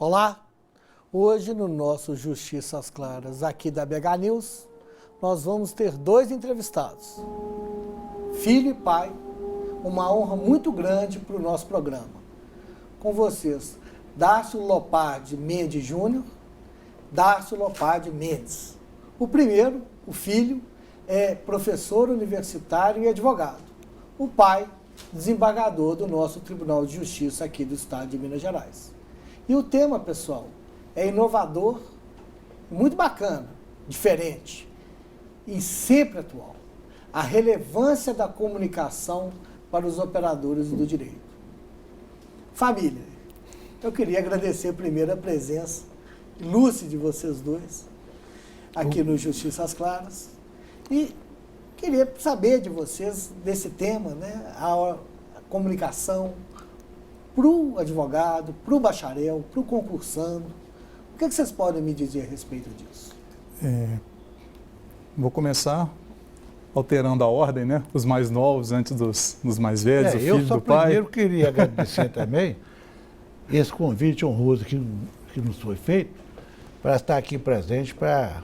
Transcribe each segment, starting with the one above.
Olá, hoje no nosso Justiça às Claras aqui da BH News, nós vamos ter dois entrevistados, filho e pai, uma honra muito grande para o nosso programa. Com vocês, Darcio Lopardi Mendes Júnior, Darcio Lopardi Mendes. O primeiro, o filho, é professor universitário e advogado. O pai, desembargador do nosso Tribunal de Justiça aqui do Estado de Minas Gerais. E o tema, pessoal, é inovador, muito bacana, diferente e sempre atual. A relevância da comunicação para os operadores do direito. Família, eu queria agradecer primeiro a presença ilustre de vocês dois aqui no Justiça às Claras e queria saber de vocês desse tema, né, a comunicação para o advogado, para o bacharel, para o concursando. O que vocês podem me dizer a respeito disso? Vou começar alterando a ordem, né? Os mais novos antes dos mais velhos, o filho do pai. Eu primeiro queria agradecer também esse convite honroso que nos foi feito para estar aqui presente para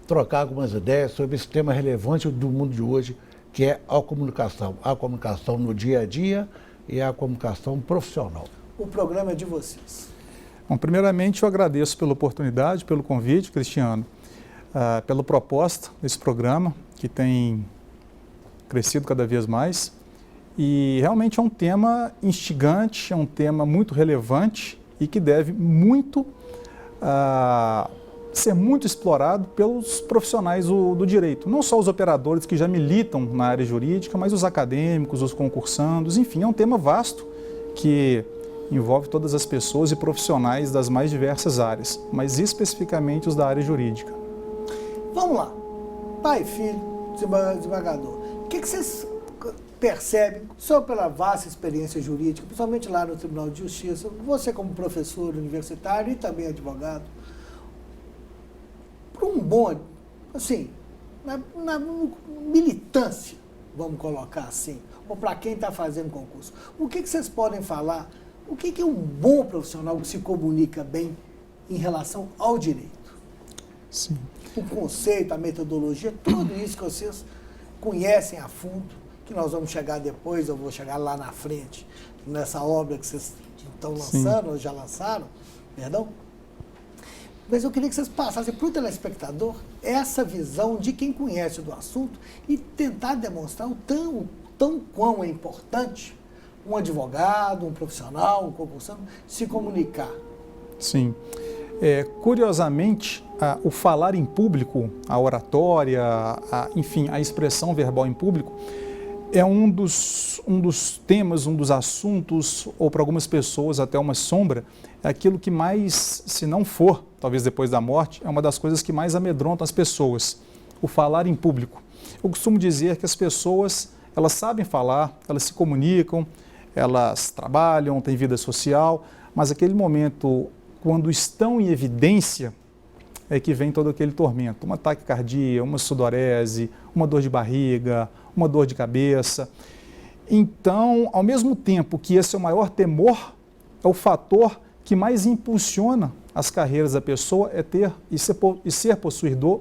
trocar algumas ideias sobre esse tema relevante do mundo de hoje, que é a comunicação no dia a dia e a comunicação profissional. O programa é de vocês. Bom, primeiramente, eu agradeço pela oportunidade, pelo convite, Cristiano, pela proposta desse programa, que tem crescido cada vez mais. E realmente é um tema instigante, é um tema muito relevante e que deve ser muito explorado pelos profissionais do direito. Não só os operadores que já militam na área jurídica, mas os acadêmicos, os concursandos, enfim, é um tema vasto que envolve todas as pessoas e profissionais das mais diversas áreas, mas especificamente os da área jurídica. Vamos lá, pai, filho, desembargador, o que vocês percebem, só pela vasta experiência jurídica, principalmente lá no Tribunal de Justiça, você como professor universitário e também advogado, para um bom, assim, na militância, vamos colocar assim, ou para quem está fazendo concurso, o que vocês podem falar, o que é um bom profissional que se comunica bem em relação ao direito? Sim. O conceito, a metodologia, tudo isso que vocês conhecem a fundo, que nós vamos chegar depois, eu vou chegar lá na frente, nessa obra que vocês estão lançando, ou já lançaram, perdão. Mas eu queria que vocês passassem para o telespectador essa visão de quem conhece do assunto e tentar demonstrar o tão quão é importante um advogado, um profissional, um concursando, se comunicar. Sim. Curiosamente, o falar em público, a oratória, enfim, a expressão verbal em público, é um dos temas, um dos assuntos, ou para algumas pessoas até uma sombra, é aquilo que mais, se não for, talvez depois da morte, é uma das coisas que mais amedrontam as pessoas, o falar em público. Eu costumo dizer que as pessoas, elas sabem falar, elas se comunicam, elas trabalham, têm vida social, mas aquele momento, quando estão em evidência, é que vem todo aquele tormento, uma taquicardia, uma sudorese, uma dor de barriga, uma dor de cabeça. Então, ao mesmo tempo que esse é o maior temor, é o fator que mais impulsiona as carreiras da pessoa ser possuidor,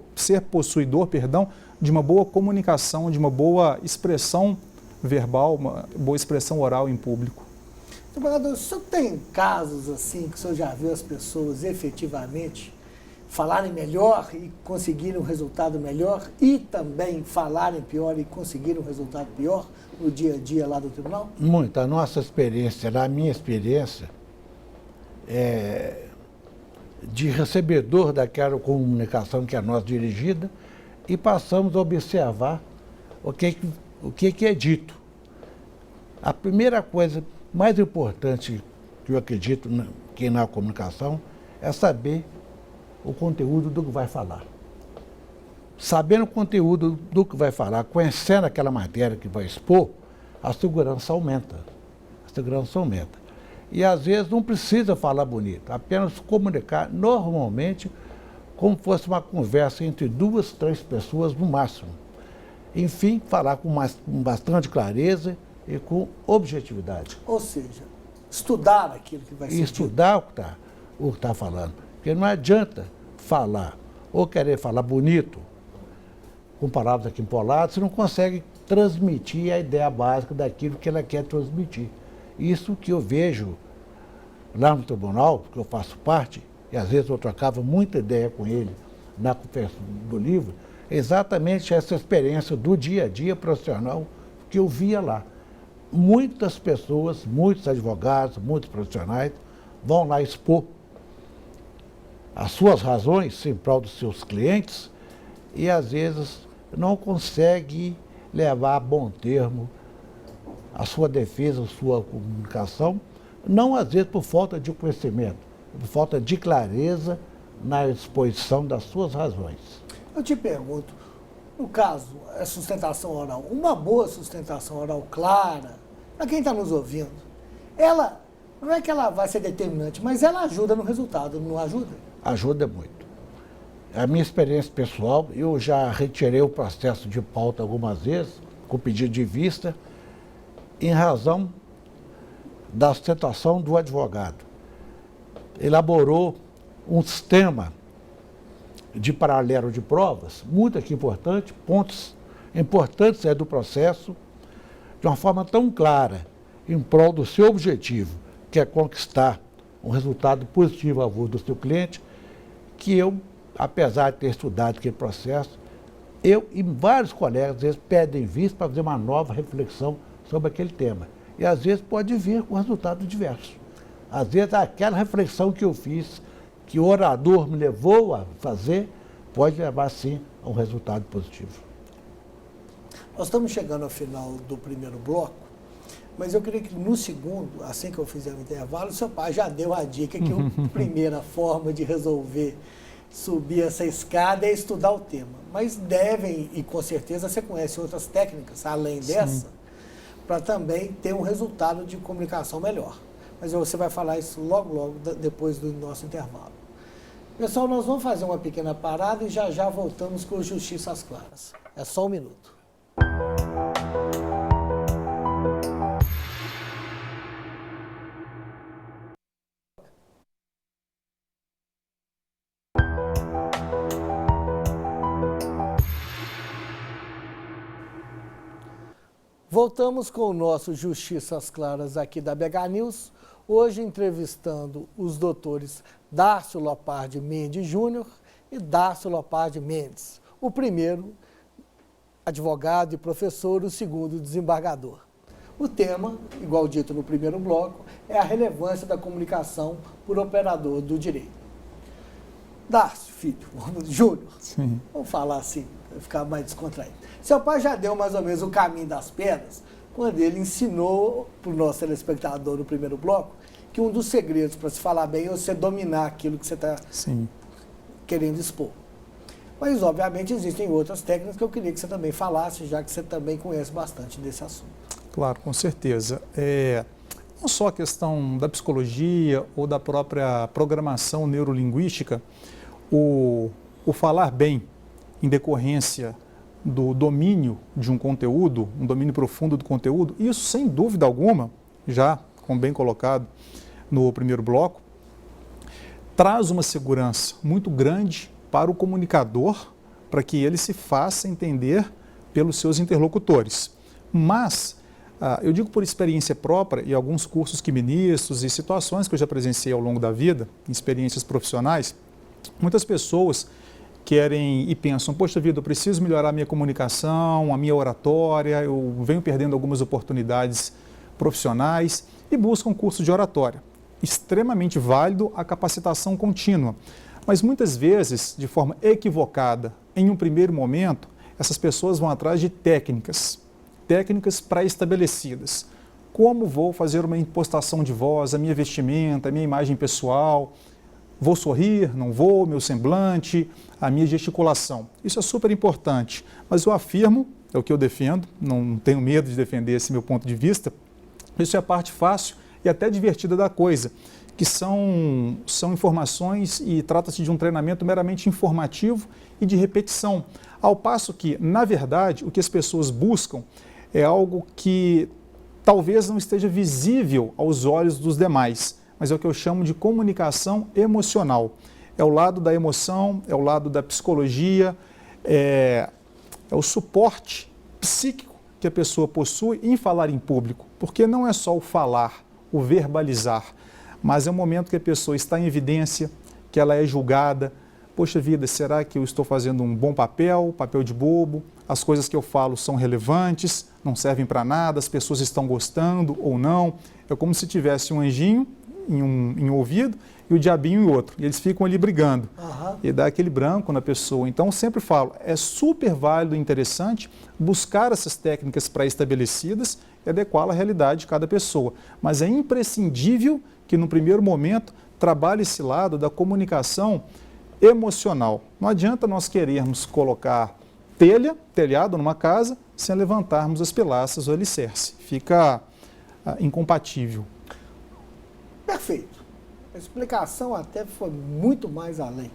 de uma boa comunicação, de uma boa expressão verbal, uma boa expressão oral em público. Desembargador, o senhor tem casos assim que o senhor já viu as pessoas efetivamente falarem melhor e conseguirem um resultado melhor e também falarem pior e conseguirem um resultado pior no dia a dia lá do tribunal? Muito. A nossa experiência, a minha experiência, de recebedor daquela comunicação que é nossa dirigida e passamos a observar o que é dito. A primeira coisa mais importante que eu acredito que na comunicação é saber o conteúdo do que vai falar. Sabendo o conteúdo do que vai falar, conhecendo aquela matéria que vai expor, a segurança aumenta. E às vezes não precisa falar bonito, apenas comunicar normalmente como fosse uma conversa entre 2, 3 pessoas no máximo. Enfim, falar com bastante clareza e com objetividade. Ou seja, estudar aquilo que vai ser E estudar o que tá falando. Porque não adianta falar ou querer falar bonito, com palavras aqui empoladas, você não consegue transmitir a ideia básica daquilo que ela quer transmitir. Isso que eu vejo lá no tribunal, porque eu faço parte, e às vezes eu trocava muita ideia com ele na conversa do livro, exatamente essa experiência do dia a dia profissional que eu via lá. Muitas pessoas, muitos advogados, muitos profissionais vão lá expor as suas razões em prol dos seus clientes e às vezes não consegue levar a bom termo a sua defesa, a sua comunicação, não às vezes por falta de conhecimento, por falta de clareza na exposição das suas razões. Eu te pergunto, no caso, a sustentação oral, uma boa sustentação oral clara, para quem está nos ouvindo, ela, não é que ela vai ser determinante, mas ela ajuda no resultado, não ajuda? Ajuda muito. A minha experiência pessoal, eu já retirei o processo de pauta algumas vezes, com pedido de vista, em razão da sustentação do advogado. Elaborou um sistema de paralelo de provas, muito aqui importante, pontos importantes do processo, de uma forma tão clara, em prol do seu objetivo, que é conquistar um resultado positivo a favor do seu cliente, que eu, apesar de ter estudado aquele processo, eu e vários colegas, às vezes, pedem vista para fazer uma nova reflexão sobre aquele tema. E, às vezes, pode vir com resultado diverso. Às vezes, aquela reflexão que eu fiz, que o orador me levou a fazer, pode levar, sim, a um resultado positivo. Nós estamos chegando ao final do primeiro bloco, mas eu queria que no segundo, assim que eu fizer o intervalo, o seu pai já deu a dica que a primeira forma de resolver subir essa escada é estudar o tema. Mas devem, e com certeza você conhece outras técnicas, além dessa, para também ter um resultado de comunicação melhor. Mas você vai falar isso logo depois do nosso intervalo. Pessoal, nós vamos fazer uma pequena parada e já voltamos com o Justiça às Claras. É só um minuto. Voltamos com o nosso Justiça às Claras aqui da BH News, hoje entrevistando os doutores Dárcio Lopardi Mendes Júnior e Dárcio Lopardi Mendes. O primeiro, advogado e professor, o segundo, desembargador. O tema, igual dito no primeiro bloco, é a relevância da comunicação por operador do direito. Dárcio, filho, Júnior, vamos falar assim, para ficar mais descontraído. Seu pai já deu mais ou menos o caminho das pedras quando ele ensinou para o nosso telespectador no primeiro bloco que um dos segredos para se falar bem é você dominar aquilo que você está querendo expor. Mas, obviamente, existem outras técnicas que eu queria que você também falasse, já que você também conhece bastante desse assunto. Claro, com certeza. Não só a questão da psicologia ou da própria programação neurolinguística, o falar bem em decorrência do domínio de um conteúdo, um domínio profundo do conteúdo, isso sem dúvida alguma, já como bem colocado no primeiro bloco, traz uma segurança muito grande para o comunicador, para que ele se faça entender pelos seus interlocutores. Mas, eu digo por experiência própria e alguns cursos que ministro e situações que eu já presenciei ao longo da vida, experiências profissionais, muitas pessoas querem e pensam, poxa vida, eu preciso melhorar a minha comunicação, a minha oratória, eu venho perdendo algumas oportunidades profissionais e buscam curso de oratória. Extremamente válido a capacitação contínua, mas muitas vezes, de forma equivocada, em um primeiro momento, essas pessoas vão atrás de técnicas pré-estabelecidas. Como vou fazer uma impostação de voz, a minha vestimenta, a minha imagem pessoal, vou sorrir, não vou, meu semblante, a minha gesticulação. Isso é super importante, mas eu afirmo, é o que eu defendo, não tenho medo de defender esse meu ponto de vista, isso é a parte fácil e até divertida da coisa, que são informações e trata-se de um treinamento meramente informativo e de repetição, ao passo que, na verdade, o que as pessoas buscam é algo que talvez não esteja visível aos olhos dos demais, mas é o que eu chamo de comunicação emocional. É o lado da emoção, é o lado da psicologia, é o suporte psíquico que a pessoa possui em falar em público, porque não é só o falar, o verbalizar, mas é o momento que a pessoa está em evidência, que ela é julgada. Poxa vida, será que eu estou fazendo um bom papel de bobo? As coisas que eu falo são relevantes, não servem para nada, as pessoas estão gostando ou não. É como se tivesse um anjinho em um ouvido e o diabinho em outro. E eles ficam ali brigando. E dá aquele branco na pessoa. Então, eu sempre falo, é super válido e interessante buscar essas técnicas pré-estabelecidas e adequá-la à realidade de cada pessoa. Mas é imprescindível que, no primeiro momento, trabalhe esse lado da comunicação emocional. Não adianta nós querermos colocar telhado numa casa sem levantarmos as pilastras ou alicerce. Fica incompatível. Perfeito. A explicação até foi muito mais além.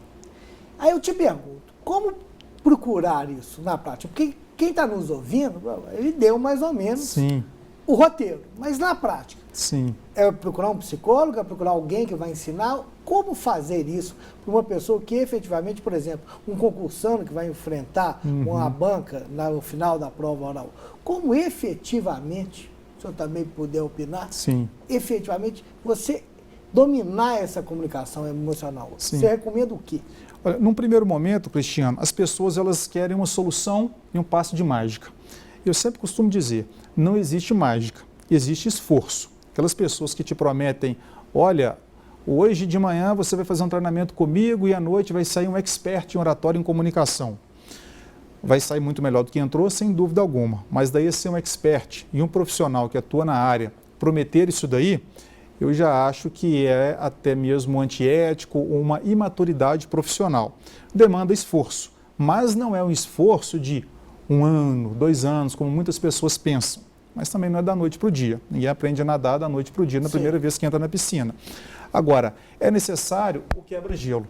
Aí eu te pergunto, como procurar isso na prática? Porque quem está nos ouvindo, ele deu mais ou menos Sim. o roteiro, mas na prática? Sim. É procurar um psicólogo, é procurar alguém que vai ensinar como fazer isso para uma pessoa que efetivamente, por exemplo, um concursando que vai enfrentar uma banca no final da prova oral, como efetivamente, se o senhor também puder opinar, Sim. efetivamente você dominar essa comunicação emocional. Sim. Você recomenda o quê? Olha, num primeiro momento, Cristiano, as pessoas elas querem uma solução e um passo de mágica. Eu sempre costumo dizer, não existe mágica, existe esforço. Aquelas pessoas que te prometem, olha, hoje de manhã você vai fazer um treinamento comigo e à noite vai sair um expert em oratório e em comunicação. Vai sair muito melhor do que entrou, sem dúvida alguma. Mas daí ser um expert e um profissional que atua na área, prometer isso daí, eu já acho que é até mesmo antiético, uma imaturidade profissional. Demanda esforço, mas não é um esforço de 1 ano, 2 anos, como muitas pessoas pensam. Mas também não é da noite para o dia. Ninguém aprende a nadar da noite para o dia na primeira vez que entra na piscina. Agora, é necessário o quebra-gelo.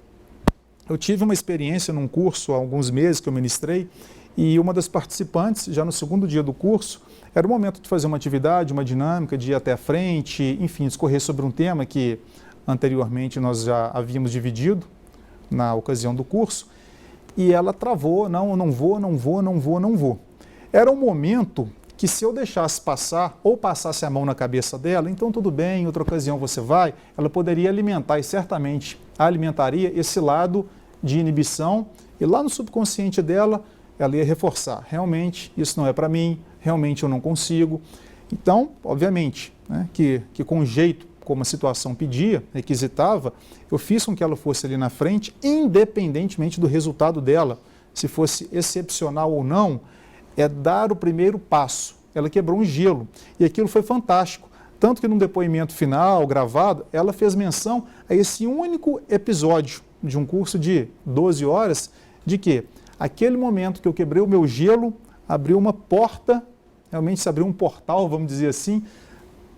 Eu tive uma experiência num curso há alguns meses que eu ministrei e uma das participantes, já no segundo dia do curso, era o momento de fazer uma atividade, uma dinâmica, de ir até a frente, enfim, discorrer sobre um tema que anteriormente nós já havíamos dividido na ocasião do curso, e ela travou, não, eu não vou. Era um momento que se eu deixasse passar, ou passasse a mão na cabeça dela, então tudo bem, em outra ocasião você vai, ela poderia alimentar, e certamente alimentaria esse lado de inibição, e lá no subconsciente dela, ela ia reforçar, realmente, isso não é para mim, realmente eu não consigo. Então, obviamente, né, que com o jeito como a situação pedia, requisitava, eu fiz com que ela fosse ali na frente, independentemente do resultado dela, se fosse excepcional ou não, é dar o primeiro passo. Ela quebrou um gelo e aquilo foi fantástico. Tanto que no depoimento final, gravado, ela fez menção a esse único episódio de um curso de 12 horas, de que aquele momento que eu quebrei o meu gelo, abriu uma porta, realmente se abriu um portal, vamos dizer assim,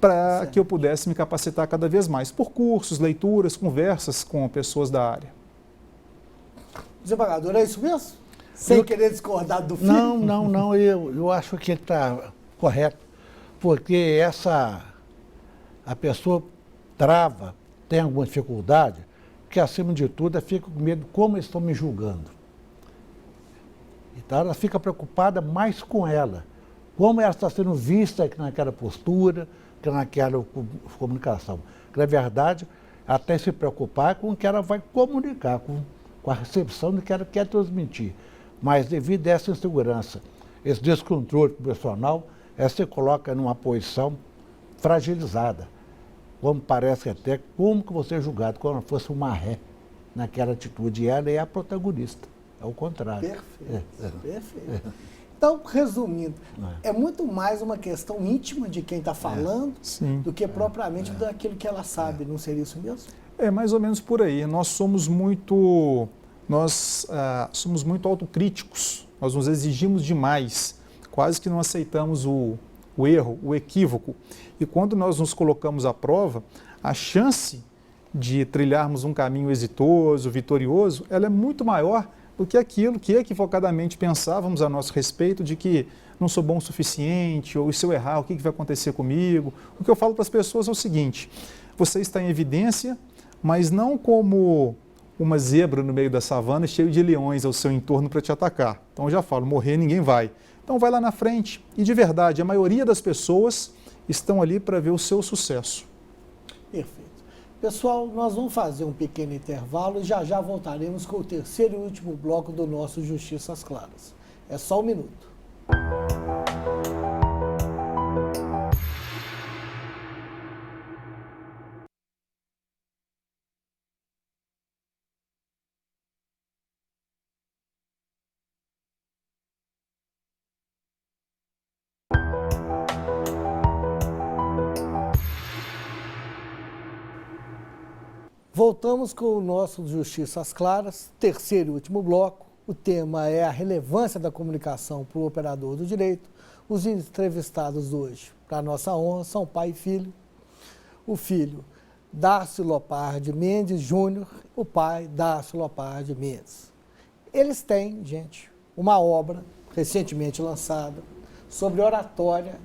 para que eu pudesse me capacitar cada vez mais, por cursos, leituras, conversas com pessoas da área. Desembargador, é isso mesmo? Sem querer discordar do filho? Não, eu acho que está correto, porque a pessoa trava, tem alguma dificuldade, que acima de tudo fica com medo de como estão me julgando. Então ela fica preocupada mais com ela, como ela está sendo vista naquela postura, naquela comunicação. Na verdade, até se preocupar com o que ela vai comunicar, com a recepção do que ela quer transmitir. Mas devido a essa insegurança, esse descontrole profissional, ela se coloca numa posição fragilizada. Como parece até como que você é julgado, como se fosse uma ré naquela atitude. E ela é a protagonista, é o contrário. Perfeito, perfeito. Então, resumindo, é muito mais uma questão íntima de quem está falando do que propriamente daquilo que ela sabe, não seria isso mesmo? É mais ou menos por aí. Nós somos muito autocríticos, nós nos exigimos demais, quase que não aceitamos o erro, o equívoco. E quando nós nos colocamos à prova, a chance de trilharmos um caminho exitoso, vitorioso, ela é muito maior do que aquilo que equivocadamente pensávamos a nosso respeito de que não sou bom o suficiente, ou se eu errar, o que vai acontecer comigo? O que eu falo para as pessoas é o seguinte: você está em evidência, mas não como uma zebra no meio da savana cheio de leões ao seu entorno para te atacar. Então eu já falo, morrer ninguém vai. Então vai lá na frente. E de verdade, a maioria das pessoas estão ali para ver o seu sucesso. Perfeito. Pessoal, nós vamos fazer um pequeno intervalo e já já voltaremos com o terceiro e último bloco do nosso Justiça às Claras. É só um minuto. Voltamos com o nosso Justiça às Claras, terceiro e último bloco. O tema é a relevância da comunicação para o operador do direito. Os entrevistados hoje, para nossa honra, são pai e filho. O filho, Darcio Lopardi Mendes Júnior, o pai, Darcio Lopardi Mendes. Eles têm, gente, uma obra recentemente lançada sobre oratória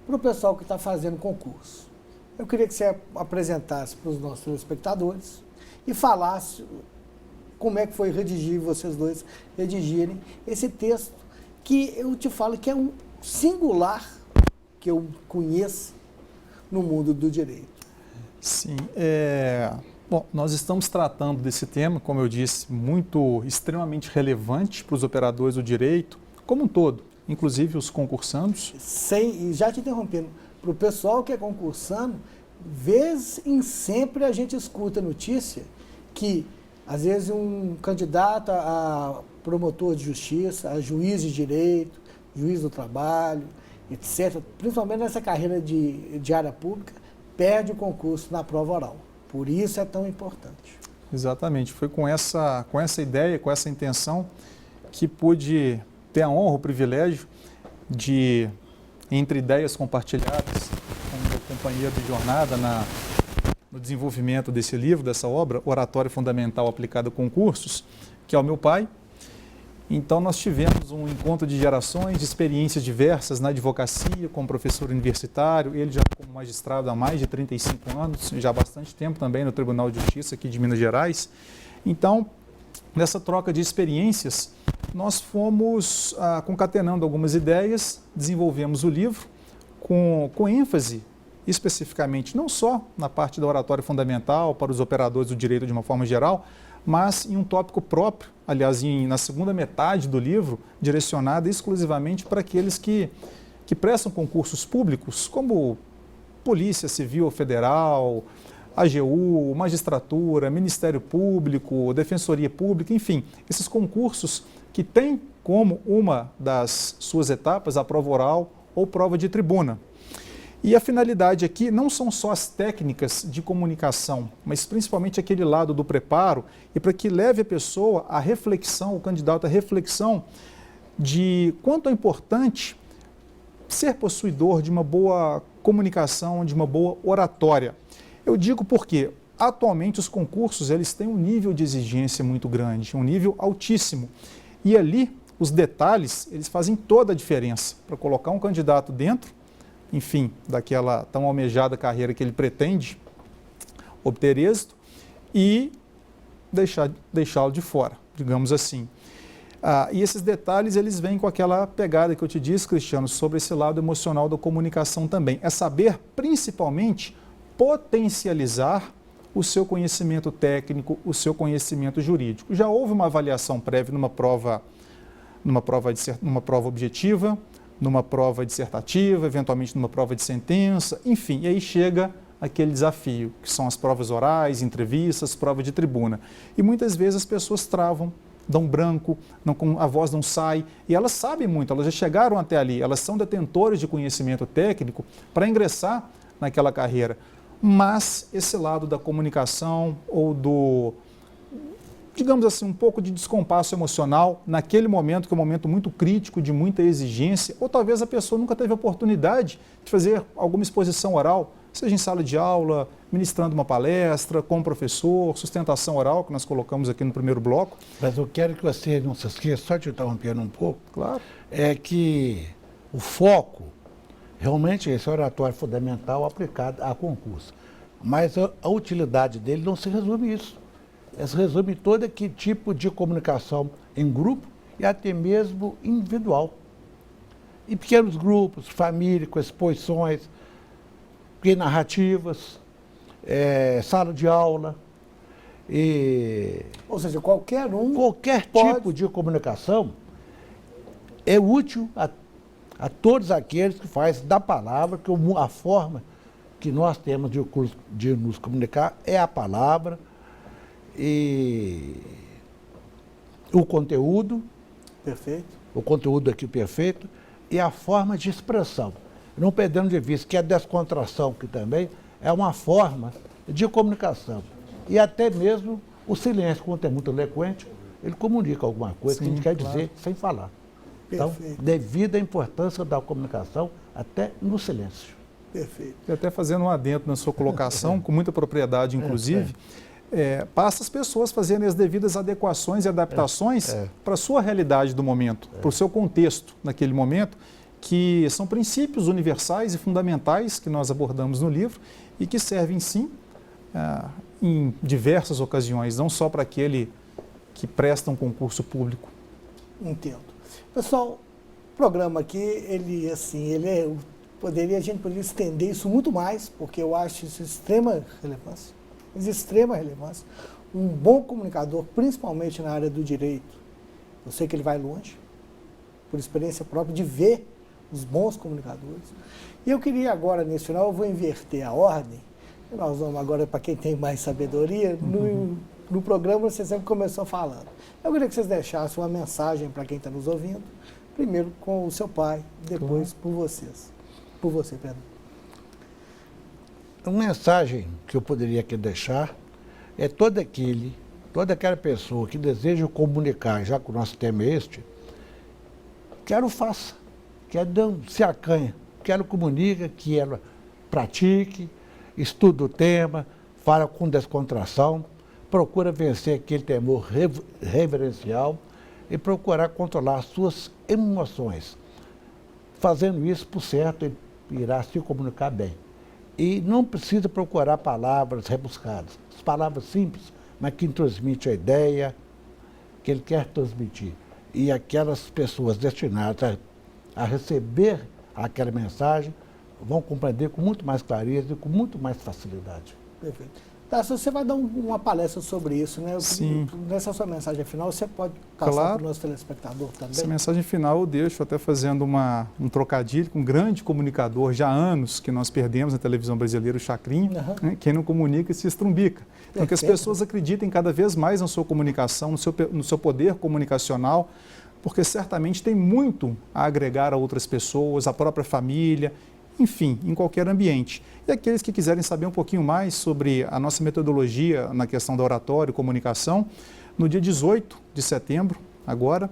para o pessoal que está fazendo concurso. Eu queria que você apresentasse para os nossos telespectadores e falasse como é que foi redigir, vocês dois redigirem esse texto, que eu te falo que é um singular que eu conheço no mundo do direito. Sim, bom, nós estamos tratando desse tema, como eu disse, extremamente relevante para os operadores do direito, como um todo, inclusive os concursandos. E já te interrompendo, para o pessoal que é concursando, vez em sempre a gente escuta notícia que, às vezes, um candidato a promotor de justiça, a juiz de direito, juiz do trabalho, etc., principalmente nessa carreira de área pública, perde o concurso na prova oral. Por isso é tão importante. Exatamente. Foi com essa ideia, com essa intenção, que pude ter a honra, o privilégio de, entre ideias compartilhadas com o meu companheiro de jornada no desenvolvimento desse livro, dessa obra, Oratória Fundamental Aplicada a Concursos, que é o meu pai. Então nós tivemos um encontro de gerações, de experiências diversas na advocacia, como professor universitário, ele já como magistrado há mais de 35 anos, já há bastante tempo também no Tribunal de Justiça aqui de Minas Gerais. Então, nessa troca de experiências, nós fomos concatenando algumas ideias, desenvolvemos o livro com ênfase especificamente, não só na parte da oratória fundamental para os operadores do direito de uma forma geral, mas em um tópico próprio, aliás, na segunda metade do livro, direcionada exclusivamente para aqueles que prestam concursos públicos, como Polícia Civil Federal, AGU, Magistratura, Ministério Público, Defensoria Pública, enfim, esses concursos que têm como uma das suas etapas a prova oral ou prova de tribuna. E a finalidade aqui não são só as técnicas de comunicação, mas principalmente aquele lado do preparo, e para que leve a pessoa à reflexão, o candidato à reflexão de quanto é importante ser possuidor de uma boa comunicação, de uma boa oratória. Eu digo porque atualmente os concursos eles têm um nível de exigência muito grande, um nível altíssimo. E ali os detalhes eles fazem toda a diferença para colocar um candidato dentro, enfim, daquela tão almejada carreira que ele pretende obter êxito e deixá-lo de fora, digamos assim. E esses detalhes, eles vêm com aquela pegada que eu te disse, Cristiano, sobre esse lado emocional da comunicação também. É saber, principalmente, potencializar o seu conhecimento técnico, o seu conhecimento jurídico. Já houve uma avaliação prévia numa prova objetiva, numa prova dissertativa, eventualmente numa prova de sentença, enfim, e aí chega aquele desafio, que são as provas orais, entrevistas, prova de tribuna. E muitas vezes as pessoas travam, dão branco, a voz não sai, e elas sabem muito, elas já chegaram até ali, elas são detentores de conhecimento técnico para ingressar naquela carreira. Mas esse lado da comunicação ou digamos assim, um pouco de descompasso emocional naquele momento, que é um momento muito crítico, de muita exigência, ou talvez a pessoa nunca teve oportunidade de fazer alguma exposição oral seja em sala de aula, ministrando uma palestra, com o professor, sustentação oral, que nós colocamos aqui no primeiro bloco. Mas eu quero que você não se esqueça, só te interrompendo um pouco, Claro. é que o foco, realmente, esse oratório fundamental aplicado a concurso. Mas a utilidade dele não se resume a isso. Ela se resume em todo que tipo de comunicação em grupo e até mesmo individual. Em pequenos grupos, família, com exposições, narrativas, sala de aula. Ou seja, qualquer um Qualquer pode... tipo de comunicação é útil a todos aqueles que fazem da palavra, que a forma que nós temos de nos comunicar é a palavra e o conteúdo. Perfeito. O conteúdo aqui perfeito e a forma de expressão. Não perdendo de vista que a descontração, que também é uma forma de comunicação. E até mesmo o silêncio, quando é muito eloquente, ele comunica alguma coisa que a gente quer dizer sem falar. Então, Perfeito. devido à importância da comunicação, até no silêncio. Perfeito. E até fazendo um adendo na sua colocação, com muita propriedade, inclusive, basta as pessoas fazerem as devidas adequações e adaptações para a sua realidade do momento, para o seu contexto naquele momento, que são princípios universais e fundamentais que nós abordamos no livro e que servem, sim, em diversas ocasiões, não só para aquele que presta um concurso público. Entendo. Pessoal, o programa aqui, a gente poderia estender isso muito mais, porque eu acho isso de extrema relevância. Um bom comunicador, principalmente na área do direito, eu sei que ele vai longe, por experiência própria, de ver os bons comunicadores. E eu queria agora, nesse final, eu vou inverter a ordem. Nós vamos agora, para quem tem mais sabedoria, no programa você sempre começou falando. Eu queria que vocês deixassem uma mensagem para quem está nos ouvindo, primeiro com o seu pai, depois por vocês. Por você, Pedro. Uma mensagem que eu poderia aqui deixar é toda aquela pessoa que deseja comunicar, já que o nosso tema é este, quero faça, quero não se acanha, quero comunica, que ela pratique, estude o tema, fala com descontração, procura vencer aquele temor reverencial e procurar controlar as suas emoções. Fazendo isso, por certo, ele irá se comunicar bem. E não precisa procurar palavras rebuscadas. As palavras simples, mas que transmitem a ideia que ele quer transmitir. E aquelas pessoas destinadas a receber aquela mensagem vão compreender com muito mais clareza e com muito mais facilidade. Perfeito. Tá, se você vai dar uma palestra sobre isso, né? Sim. Nessa sua mensagem final, você pode passar Claro. para o nosso telespectador também? Essa mensagem final eu deixo até fazendo um trocadilho com um grande comunicador, já há anos que nós perdemos na televisão brasileira, o Chacrinha. Né? Quem não comunica se estrumbica. Então, que as pessoas acreditem cada vez mais na sua comunicação, no seu poder comunicacional, porque certamente tem muito a agregar a outras pessoas, a própria família, enfim, em qualquer ambiente. E aqueles que quiserem saber um pouquinho mais sobre a nossa metodologia na questão da oratória e comunicação, no dia 18 de setembro, agora,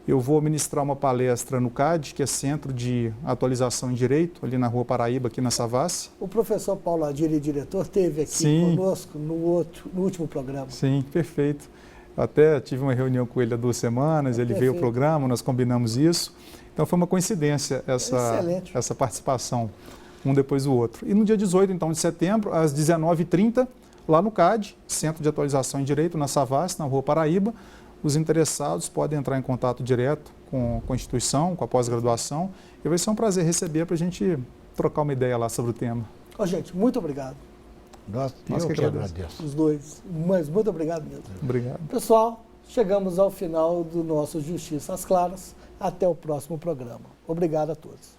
eu vou ministrar uma palestra no CAD, que é Centro de Atualização em Direito, ali na Rua Paraíba, aqui na Savassi. O professor Paulo Adílio, diretor, esteve aqui conosco no último programa. Sim, perfeito. Eu até tive uma reunião com ele há 2 semanas, ele veio ao programa, nós combinamos isso. Então foi uma coincidência essa participação, um depois do outro. E no dia 18, então, de setembro, às 19h30, lá no CAD, Centro de Atualização em Direito, na Savassi, na Rua Paraíba, os interessados podem entrar em contato direto com a instituição, com a pós-graduação, e vai ser um prazer receber para a gente trocar uma ideia lá sobre o tema. Gente, muito obrigado. Nós que agradeço. Os dois, mas muito obrigado mesmo. Obrigado. Pessoal, chegamos ao final do nosso Justiça às Claras. Até o próximo programa. Obrigado a todos.